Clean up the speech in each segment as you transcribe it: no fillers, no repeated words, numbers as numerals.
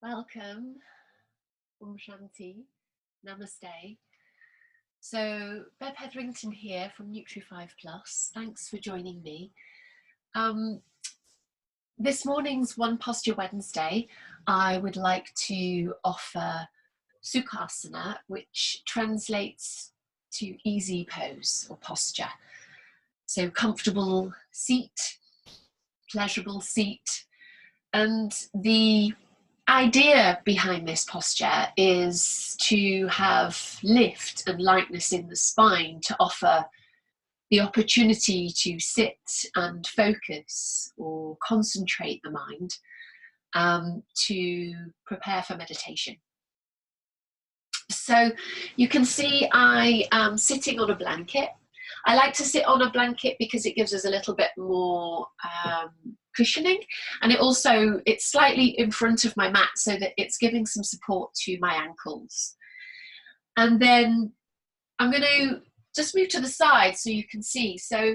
Welcome, Om Shanti, Namaste. So, Bev Hetherington here from Nutri5 Plus. Thanks for joining me. This morning's One Posture Wednesday, I would like to offer Sukhasana, which translates to easy pose or posture. So, comfortable seat, pleasurable seat, and the idea behind this posture is to have lift and lightness in the spine to offer the opportunity to sit and focus or concentrate the mind to prepare for meditation. So you can see I am sitting on a blanket. I like to sit on a blanket because it gives us a little bit more cushioning, and it's slightly in front of my mat so that it's giving some support to my ankles. And then I'm going to just move to the side so you can see. So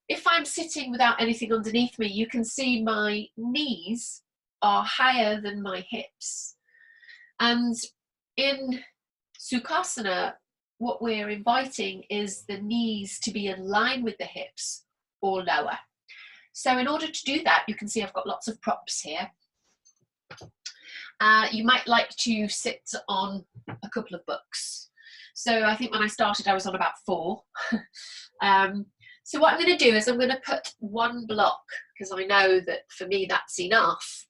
if I'm sitting without anything underneath me, you can see my knees are higher than my hips. And in Sukhasana, what we're inviting is the knees to be in line with the hips or lower. So in order to do that, you can see I've got lots of props here. You might like to sit on a couple of books. So I think when I started, I was on about 4. So what I'm going to do is I'm going to put one block, because I know that for me that's enough.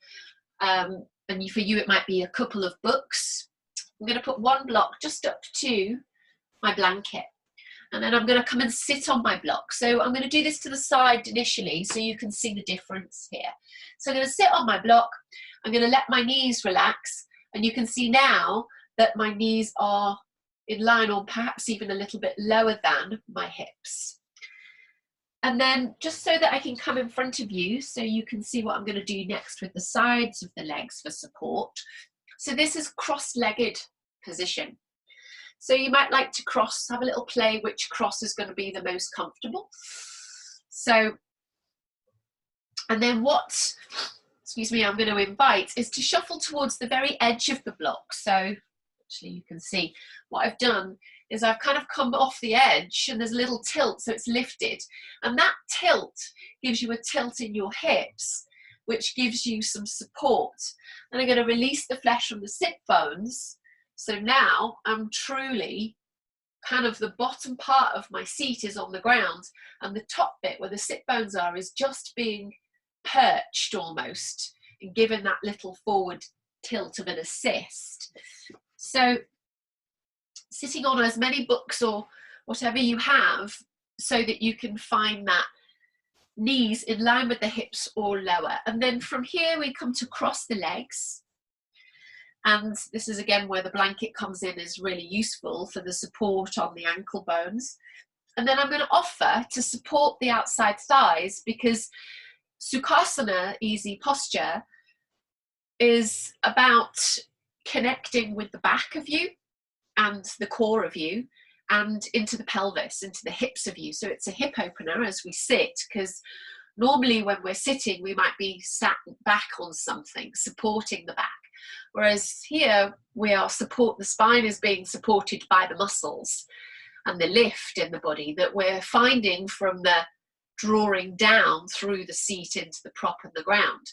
And for you, it might be a couple of books. I'm going to put one block just up to my blanket. And then I'm going to come and sit on my block. So I'm going to do this to the side initially so you can see the difference here. So I'm going to sit on my block. I'm going to let my knees relax. And you can see now that my knees are in line or perhaps even a little bit lower than my hips. And then just so that I can come in front of you so you can see what I'm going to do next with the sides of the legs for support. So this is cross-legged position. So you might like to cross, have a little play which cross is going to be the most comfortable. So, and then what, I'm going to invite is to shuffle towards the very edge of the block. So actually you can see what I've done is I've kind of come off the edge and there's a little tilt, so it's lifted. And that tilt gives you a tilt in your hips, which gives you some support. And I'm going to release the flesh from the sit bones. So now I'm truly kind of the bottom part of my seat is on the ground and the top bit where the sit bones are is just being perched almost and given that little forward tilt of an assist. So sitting on as many books or whatever you have so that you can find that knees in line with the hips or lower. And then from here we come to cross the legs. And this is again where the blanket comes in, is really useful for the support on the ankle bones. And then I'm going to offer to support the outside thighs, because Sukhasana, easy posture, is about connecting with the back of you and the core of you and into the pelvis, into the hips of you. So it's a hip opener as we sit, because normally when we're sitting, we might be sat back on something, supporting the back. Whereas here the spine is being supported by the muscles and the lift in the body that we're finding from the drawing down through the seat into the prop and the ground.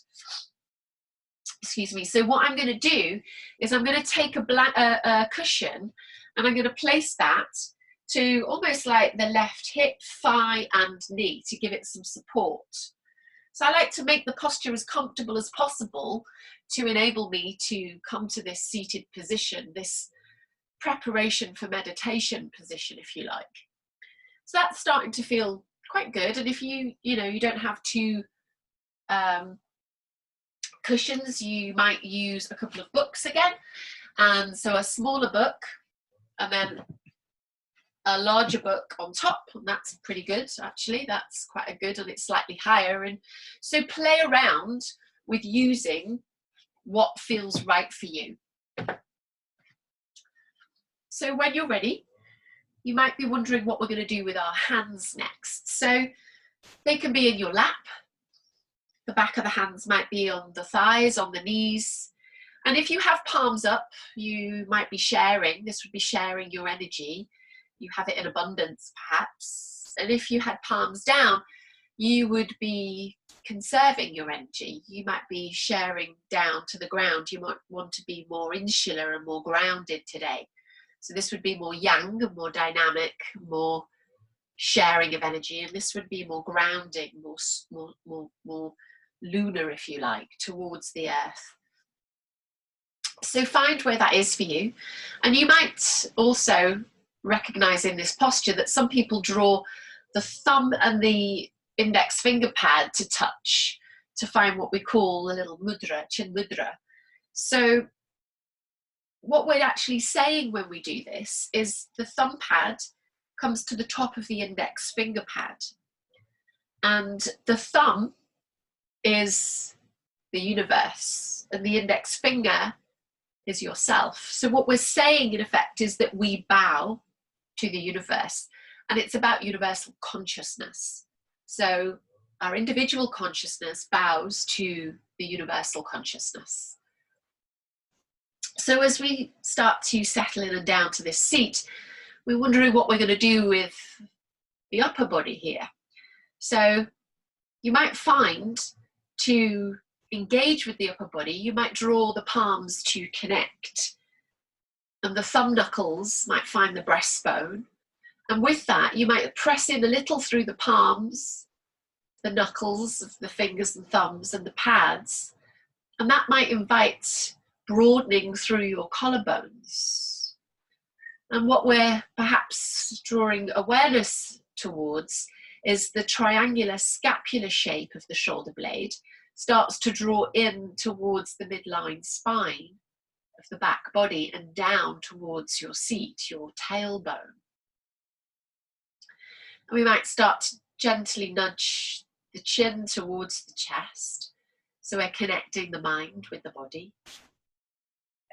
Excuse me. So what I'm going to do is I'm going to take a cushion and I'm going to place that to almost like the left hip, thigh and knee to give it some support. So I like to make the posture as comfortable as possible to enable me to come to this seated position, this preparation for meditation position, if you like. So that's starting to feel quite good. And if you don't have 2 cushions, you might use a couple of books again. And so a smaller book and then a larger book on top, and that's pretty good actually. That's quite a good, and it's slightly higher. And so play around with using what feels right for you. So when you're ready, you might be wondering what we're going to do with our hands next. So they can be in your lap. The back of the hands might be on the thighs, on the knees, And if you have palms up, you might be sharing. This would be sharing your energy. You have it in abundance, perhaps. And if you had palms down, you would be conserving your energy. You might be sharing down to the ground. You might want to be more insular and more grounded today. So this would be more yang, more dynamic, more sharing of energy. And this would be more grounding, more lunar, if you like, towards the earth. So find where that is for you. And you might also recognize in this posture that some people draw the thumb and the index finger pad to touch to find what we call a little mudra, chin mudra. So what we're actually saying when we do this is the thumb pad comes to the top of the index finger pad. And the thumb is the universe and the index finger is yourself. So what we're saying in effect is that we bow to the universe, and it's about universal consciousness. So our individual consciousness bows to the universal consciousness. So as we start to settle in and down to this seat, we're wondering what we're going to do with the upper body here. So you might find to engage with the upper body, you might draw the palms to connect, and the thumb knuckles might find the breastbone, and with that you might press in a little through the palms, the knuckles of the fingers and thumbs and the pads, and that might invite broadening through your collarbones. And what we're perhaps drawing awareness towards is the triangular scapular shape of the shoulder blade starts to draw in towards the midline spine of the back body and down towards your seat, your tailbone. And we might start to gently nudge the chin towards the chest, so we're connecting the mind with the body.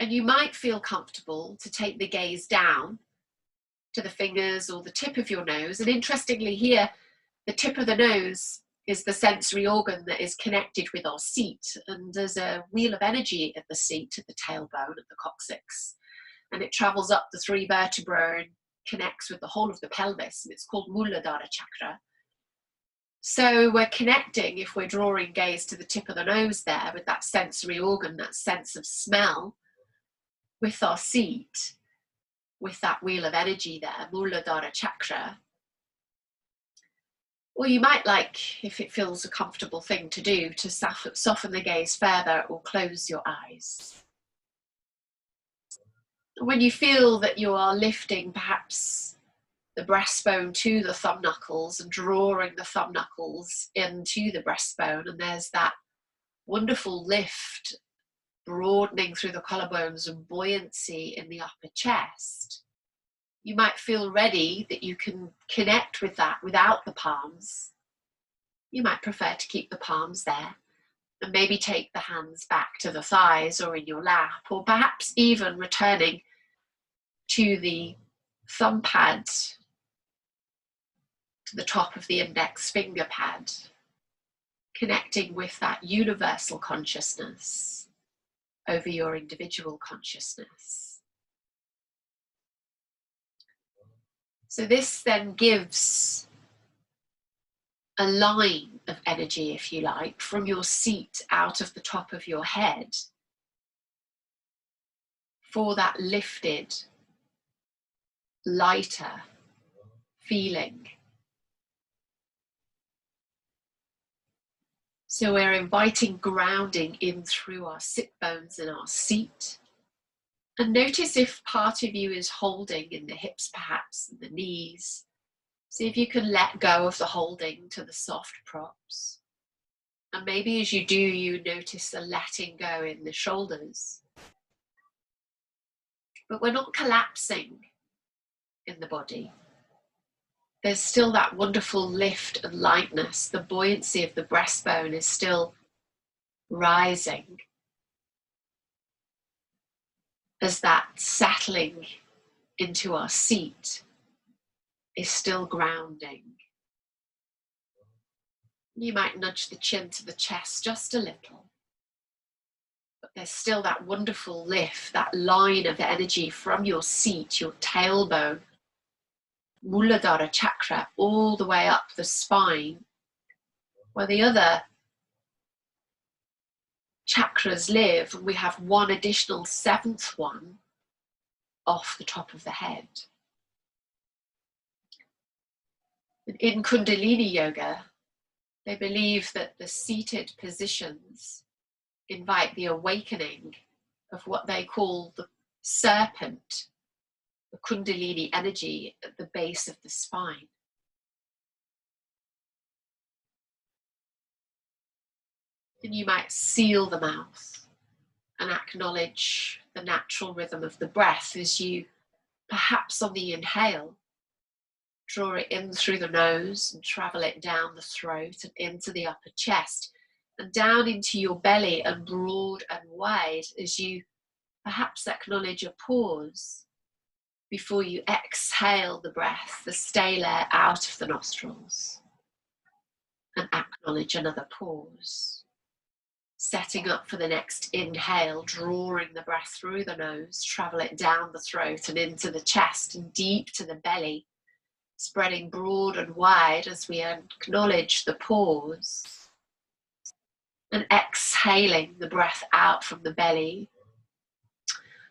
And you might feel comfortable to take the gaze down to the fingers or the tip of your nose. And interestingly here, the tip of the nose is the sensory organ that is connected with our seat, and there's a wheel of energy at the seat, at the tailbone, at the coccyx, and it travels up the 3 vertebrae and connects with the whole of the pelvis, and it's called Muladhara chakra. So we're connecting, if we're drawing gaze to the tip of the nose there, with that sensory organ, that sense of smell, with our seat, with that wheel of energy there, Muladhara chakra. Or you might like, if it feels a comfortable thing to do, to soften the gaze further or close your eyes. When you feel that you are lifting perhaps the breastbone to the thumb knuckles and drawing the thumb knuckles into the breastbone, and there's that wonderful lift, broadening through the collarbones and buoyancy in the upper chest, you might feel ready that you can connect with that without the palms. You might prefer to keep the palms there and maybe take the hands back to the thighs or in your lap, or perhaps even returning to the thumb pad, to the top of the index finger pad, connecting with that universal consciousness over your individual consciousness. So this then gives a line of energy, if you like, from your seat out of the top of your head for that lifted, lighter feeling. So we're inviting grounding in through our sit bones and our seat. And notice if part of you is holding in the hips perhaps, and the knees. See if you can let go of the holding to the soft props. And maybe as you do, you notice a letting go in the shoulders. But we're not collapsing in the body. There's still that wonderful lift and lightness. The buoyancy of the breastbone is still rising as that settling into our seat is still grounding. You might nudge the chin to the chest just a little, but there's still that wonderful lift, that line of energy from your seat, your tailbone, Muladhara chakra, all the way up the spine, where the other chakras live, and we have one additional seventh one off the top of the head. In Kundalini Yoga, they believe that the seated positions invite the awakening of what they call the serpent, the Kundalini energy at the base of the spine. And you might seal the mouth and acknowledge the natural rhythm of the breath as you, perhaps on the inhale, draw it in through the nose and travel it down the throat and into the upper chest and down into your belly and broad and wide as you perhaps acknowledge a pause before you exhale the breath, the stale air out of the nostrils, and acknowledge another pause. Setting up for the next inhale, drawing the breath through the nose, travel it down the throat and into the chest and deep to the belly, spreading broad and wide as we acknowledge the pause, and exhaling the breath out from the belly,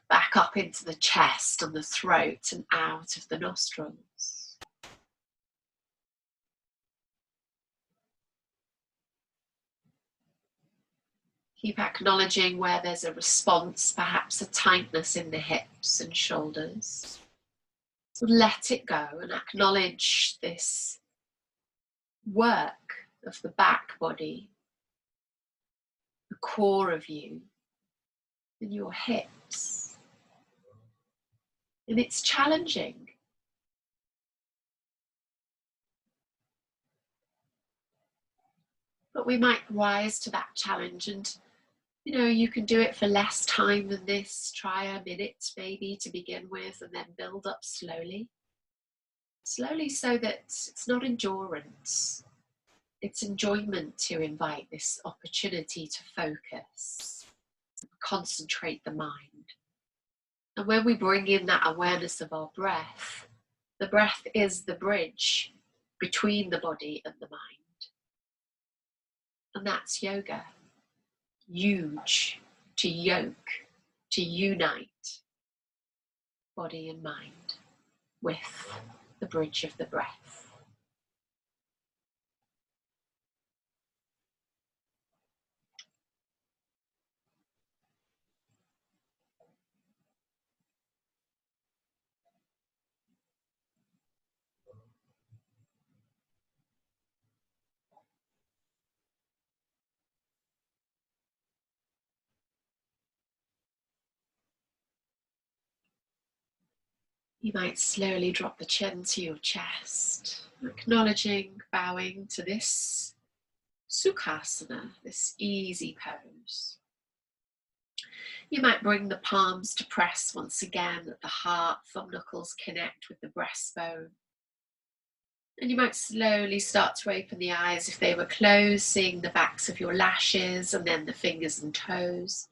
back up into the chest and the throat and out of the nostrils. Keep acknowledging where there's a response, perhaps a tightness in the hips and shoulders. Let it go and acknowledge this work of the back body, the core of you, and your hips. And it's challenging. But we might rise to that challenge, and you can do it for less time than this. Try a minute maybe to begin with, and then build up slowly. Slowly, so that it's not endurance, it's enjoyment to invite this opportunity to focus, concentrate the mind. And when we bring in that awareness of our breath, the breath is the bridge between the body and the mind. And that's yoga. Huge, to yoke, to unite body and mind with the bridge of the breath. You might slowly drop the chin to your chest, acknowledging, bowing to this Sukhasana, this easy pose. You might bring the palms to press once again at the heart, thumb knuckles connect with the breastbone. And you might slowly start to open the eyes if they were closed, seeing the backs of your lashes and then the fingers and toes.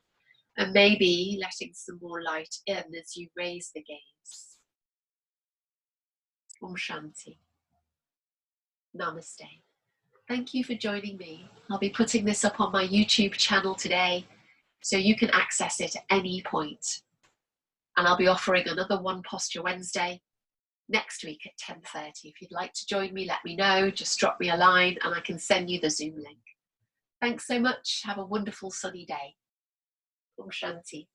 And maybe letting some more light in as you raise the gaze. Om Shanti. Namaste. Thank you for joining me. I'll be putting this up on my YouTube channel today, so you can access it at any point. And I'll be offering another One Posture Wednesday next week at 10:30. If you'd like to join me, let me know. Just drop me a line and I can send you the Zoom link. Thanks so much. Have a wonderful sunny day. Om Shanti.